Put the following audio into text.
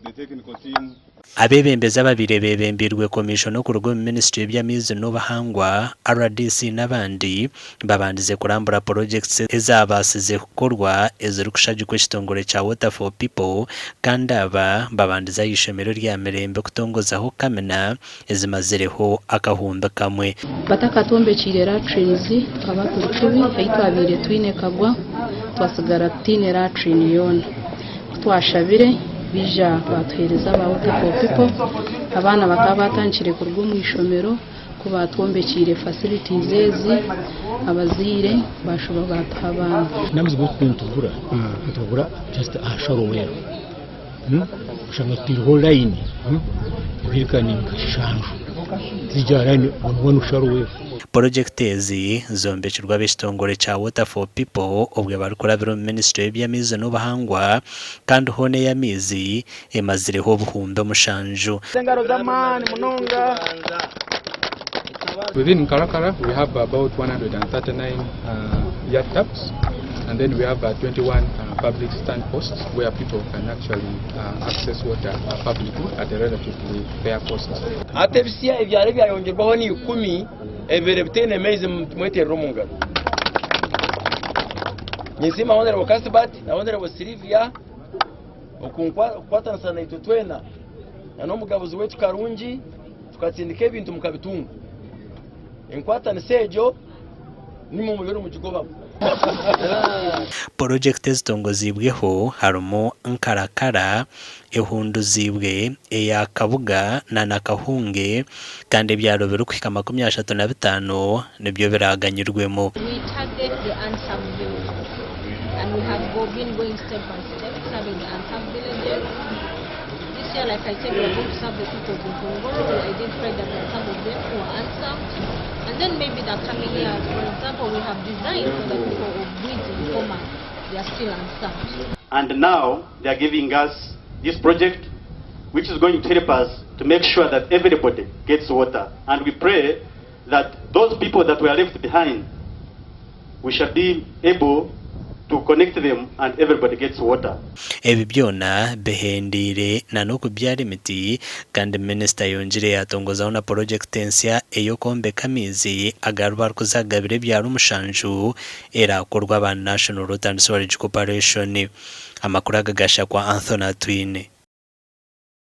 the technical team. Abebembeza babire bebembirwe commission no ku rugo Ministry y'Amaizi n'Ubuhangwa RDC n'abandi babandize kurambura projects ezabasize gukorwa eziri kushajikwa ekitongole cya Water for People kandi aba babandiza yishemero rya mirembe kutongozaho kamena ezimazireho akahunda kamwe batakatombe kirera trees twaba turukubi hayitwabire twine kagwa twasigara tine ra trillion twashabire bija batuhereza ba Water for People abana bakaba batangire kurwo mu ishomero ko batwombekire facilities ezi abazire bashobora batabana namwe tugura just a shallow well ushanga tiro line birikani nkashanju zijarani one shallow well project ezi zombekirwa b'ekitongole cya Water for People ubwe barukora biro Ministry y'Amaizi n'Ubuhangwa kandi hone y'amaizi emazireho buhumbe mushanju Sengaro zamani munonga. Within Karakara, we have about 139 yard taps, and then we have 21 public stand posts where people can actually access water publicly at a relatively fair cost. Atebisia ivyare byayongerwaho ni 10 ebere bitene amaizi mwetero mungaro. Nyisima wonera Kasibati na wonera Silvia okukwata sana itutwena na n'umugabuzi wetu Karungi tukatsindika ibintu mukabitunga enkwata nisejo nimo mubero mukigoba project zitongozibweho harumo Nkarakara ehunduzibwe eya Kabuga na Nakahunge kandi byarobera kwika 35 nibyo biraganyirwemo. And we have been going step by step, serving the unserved villages. This year, like I said, we are going to serve the people in Congo. We identified that there are some of them who are unserved. And then maybe the coming years, for example, we have designed for the people of Bridge and Koma. They are still unserved. And now they are giving us this project, which is going to help us to make sure that everybody gets water. And we pray that those people that were left behind, we shall be able to connect them and everybody gets water. Ebi byona behendire na no kubyara imiti kandi minister yongire yatongozaho na project ensya eyo kombe kamizi agarwa kuzagabire byara umushanju era korwa ba National Water and Sewerage Corporation. Amakuru agagasha kwa Anthony Twine.